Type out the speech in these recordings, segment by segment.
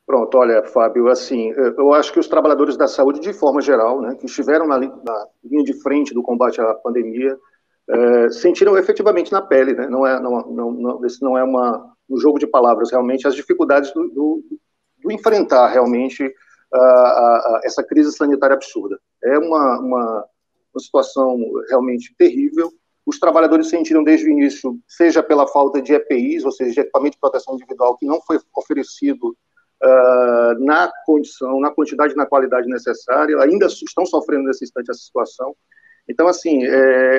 Pronto, olha, Fábio, assim, eu acho que os trabalhadores da saúde, de forma geral, né, que estiveram na linha de frente do combate à pandemia, sentiram efetivamente na pele, né, esse não é um jogo de palavras, realmente, as dificuldades do enfrentar, realmente, essa crise sanitária absurda. É uma situação realmente terrível. Os trabalhadores sentiram desde o início, seja pela falta de EPIs, ou seja, de equipamento de proteção individual, que não foi oferecido na condição, na quantidade e na qualidade necessária, ainda estão sofrendo nesse instante essa situação. Então, assim,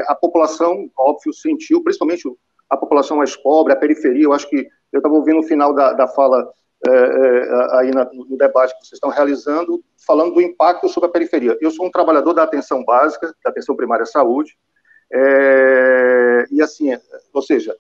a população, óbvio, sentiu, principalmente a população mais pobre, a periferia. Eu acho que eu estava ouvindo no final da fala aí no debate que vocês estão realizando, falando do impacto sobre a periferia. Eu sou um trabalhador da atenção básica, da atenção primária à saúde, e assim, ou seja,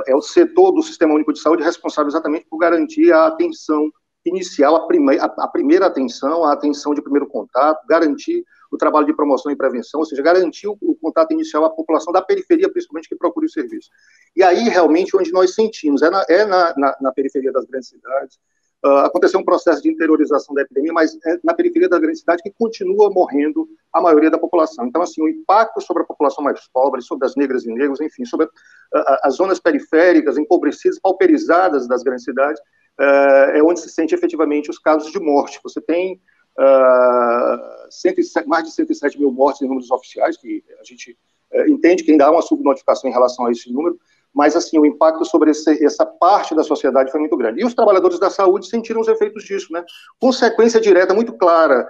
é o setor do Sistema Único de Saúde responsável exatamente por garantir a atenção inicial, a primeira atenção, a atenção de primeiro contato, garantir o trabalho de promoção e prevenção, ou seja, garantir o contato inicial à população da periferia, principalmente, que procure o serviço. E aí, realmente, onde nós sentimos, na periferia das grandes cidades. Aconteceu um processo de interiorização da epidemia, mas é na periferia da grande cidade que continua morrendo a maioria da população. Então, assim, o impacto sobre a população mais pobre, sobre as negras e negros, enfim, sobre as zonas periféricas, empobrecidas, pauperizadas das grandes cidades, é onde se sente efetivamente os casos de morte. Você tem mais de 107 mil mortes em números oficiais, que a gente entende que ainda há uma subnotificação em relação a esse número, mas, assim, o impacto sobre essa parte da sociedade foi muito grande. E os trabalhadores da saúde sentiram os efeitos disso, né? Consequência direta muito clara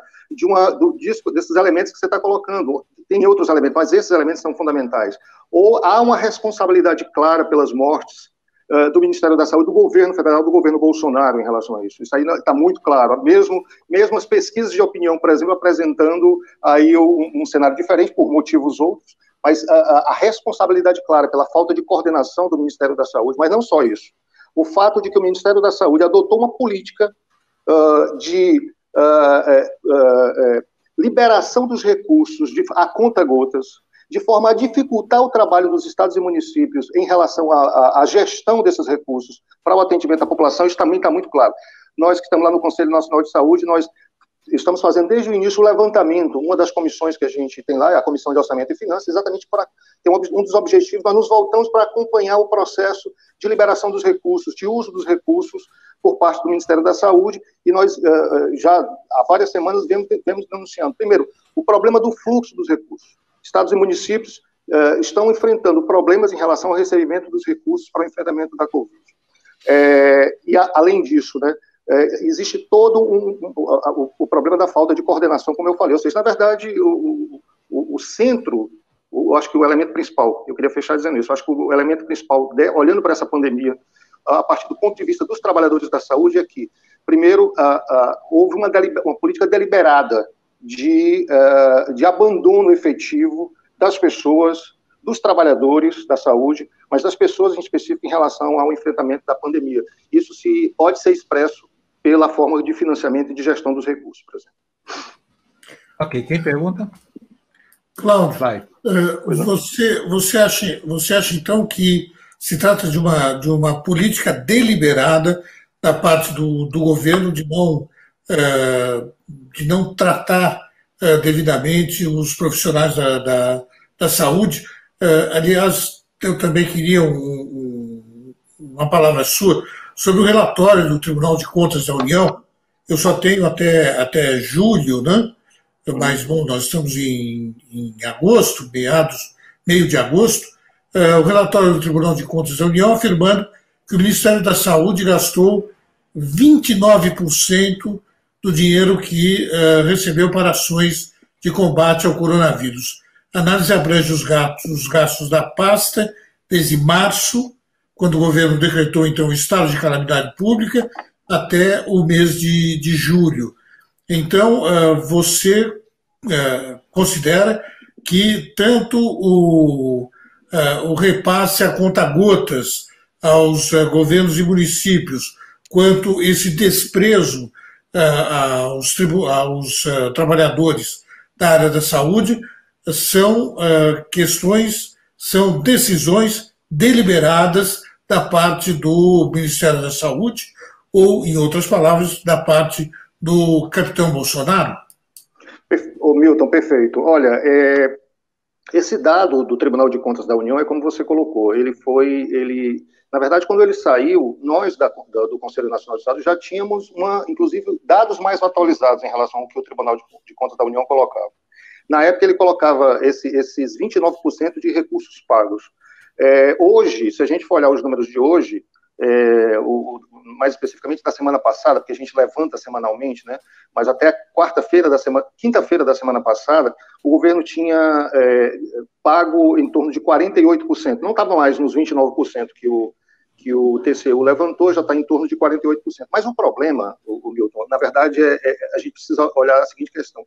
desses elementos que você está colocando. Tem outros elementos, mas esses elementos são fundamentais. Ou há uma responsabilidade clara pelas mortes do Ministério da Saúde, do governo federal, do governo Bolsonaro em relação a isso. Isso aí está muito claro. Mesmo as pesquisas de opinião, por exemplo, apresentando aí um cenário diferente por motivos outros, mas a responsabilidade clara pela falta de coordenação do Ministério da Saúde, mas não só isso. O fato de que o Ministério da Saúde adotou uma política de liberação dos recursos a conta-gotas, de forma a dificultar o trabalho dos estados e municípios em relação à gestão desses recursos para o atendimento à população, isso também está muito claro. Nós que estamos lá no Conselho Nacional de Saúde, nós estamos fazendo desde o início o levantamento. Uma das comissões que a gente tem lá é a Comissão de Orçamento e Finanças, exatamente para ter um dos objetivos. Nós nos voltamos para acompanhar o processo de liberação dos recursos, de uso dos recursos por parte do Ministério da Saúde, e nós já há várias semanas vemos denunciando. Primeiro, o problema do fluxo dos recursos. Estados e municípios estão enfrentando problemas em relação ao recebimento dos recursos para o enfrentamento da Covid. Além disso, né, existe todo o problema da falta de coordenação, como eu falei. Ou seja, na verdade, o centro, eu acho que o elemento principal, eu queria fechar dizendo isso, eu acho que o elemento principal, olhando para essa pandemia, a partir do ponto de vista dos trabalhadores da saúde, é que, primeiro, houve uma política deliberada de abandono efetivo das pessoas, dos trabalhadores da saúde, mas das pessoas em específico em relação ao enfrentamento da pandemia. Isso pode ser expresso pela forma de financiamento e de gestão dos recursos, por exemplo. Ok, quem pergunta? Cláudio, você acha então que se trata de uma política deliberada da parte do governo de não tratar devidamente os profissionais da saúde? Aliás, eu também queria uma palavra sua sobre o relatório do Tribunal de Contas da União. Eu só tenho até julho, né? Mas, bom, nós estamos em agosto, meio de agosto. O relatório do Tribunal de Contas da União afirmando que o Ministério da Saúde gastou 29% do dinheiro que recebeu para ações de combate ao coronavírus. A análise abrange os gastos da pasta desde março, quando o governo decretou, então, o estado de calamidade pública, até o mês de julho. Então, você considera que tanto o repasse a conta-gotas aos governos e municípios, quanto esse desprezo aos trabalhadores da área da saúde, são decisões deliberadas da parte do Ministério da Saúde, ou, em outras palavras, da parte do capitão Bolsonaro? Ô, Milton, perfeito. Olha, esse dado do Tribunal de Contas da União é como você colocou, na verdade, quando ele saiu, nós do Conselho Nacional de Estado já tínhamos, inclusive, dados mais atualizados em relação ao que o Tribunal de Contas da União colocava. Na época, ele colocava esses 29% de recursos pagos. Hoje, se a gente for olhar os números de hoje, mais especificamente da semana passada, porque a gente levanta semanalmente, né? Mas até quinta-feira da semana passada, o governo tinha pago em torno de 48%. Não estava mais nos 29% que o TCU levantou, já está em torno de 48%. Mas o problema, o Milton, na verdade, a gente precisa olhar a seguinte questão.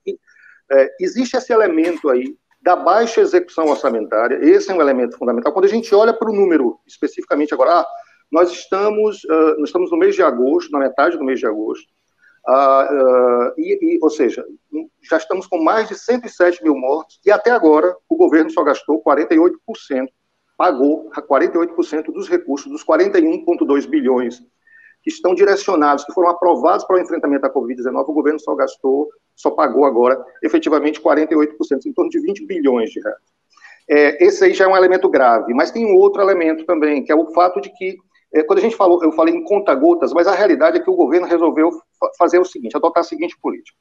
Existe esse elemento aí da baixa execução orçamentária, esse é um elemento fundamental. Quando a gente olha para o número, especificamente agora, nós estamos no mês de agosto, na metade do mês de agosto, ou seja, já estamos com mais de 107 mil mortos, e até agora o governo só gastou 48%, pagou 48% dos recursos, dos 41,2 bilhões que estão direcionados, que foram aprovados para o enfrentamento da Covid-19, o governo só pagou agora, efetivamente, 48%, em torno de 20 bilhões de reais. Esse aí já é um elemento grave, mas tem um outro elemento também, que é o fato de que, quando a gente falou, eu falei em conta-gotas, mas a realidade é que o governo resolveu fazer o seguinte, adotar a seguinte política.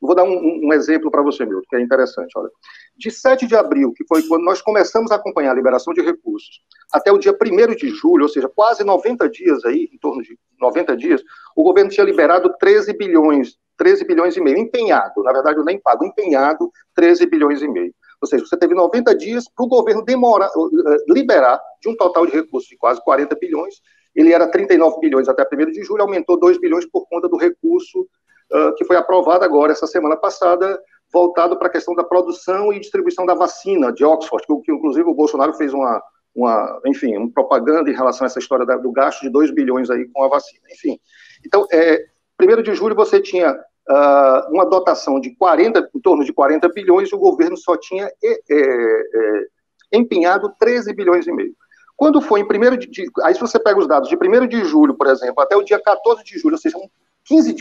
Vou dar um exemplo para você, Milton, que é interessante. Olha, de 7 de abril, que foi quando nós começamos a acompanhar a liberação de recursos, até o dia 1º de julho, ou seja, quase 90 dias aí, em torno de 90 dias, o governo tinha liberado 13 bilhões e meio, empenhado, na verdade eu nem pago, empenhado 13 bilhões e meio. Ou seja, você teve 90 dias para o governo liberar de um total de recursos de quase 40 bilhões, ele era 39 bilhões até 1º de julho, aumentou 2 bilhões por conta do recurso que foi aprovado agora, essa semana passada, voltado para a questão da produção e distribuição da vacina de Oxford, que inclusive o Bolsonaro fez uma propaganda em relação a essa história do gasto de 2 bilhões aí com a vacina. Enfim, então, 1º de julho você tinha uma dotação de em torno de 40 bilhões, e o governo só tinha empenhado 13 bilhões e meio. Quando foi em 1º de... Aí se você pega os dados de 1º de julho, por exemplo, até o dia 14 de julho, ou seja,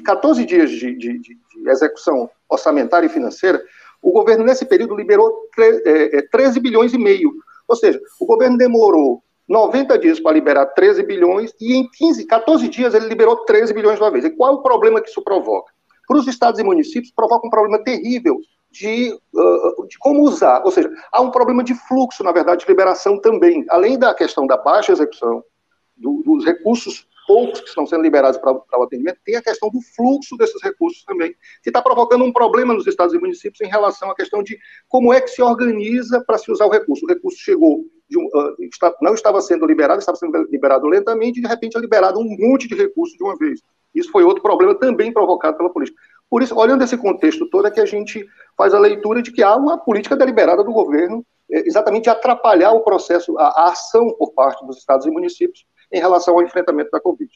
14 dias de execução orçamentária e financeira, o governo nesse período liberou 13 bilhões e meio. Ou seja, o governo demorou 90 dias para liberar 13 bilhões e em 14 dias ele liberou 13 bilhões de uma vez. E qual é o problema que isso provoca? Para os estados e municípios, provoca um problema terrível de como usar. Ou seja, há um problema de fluxo, na verdade, de liberação também. Além da questão da baixa execução, dos recursos poucos que estão sendo liberados para o atendimento, tem a questão do fluxo desses recursos também, que está provocando um problema nos estados e municípios em relação à questão de como é que se organiza para se usar o recurso. O recurso chegou, não estava sendo liberado, estava sendo liberado lentamente, e de repente é liberado um monte de recursos de uma vez. Isso foi outro problema também provocado pela política. Por isso, olhando esse contexto todo, é que a gente faz a leitura de que há uma política deliberada do governo, exatamente de atrapalhar o processo, a ação por parte dos estados e municípios em relação ao enfrentamento da Covid.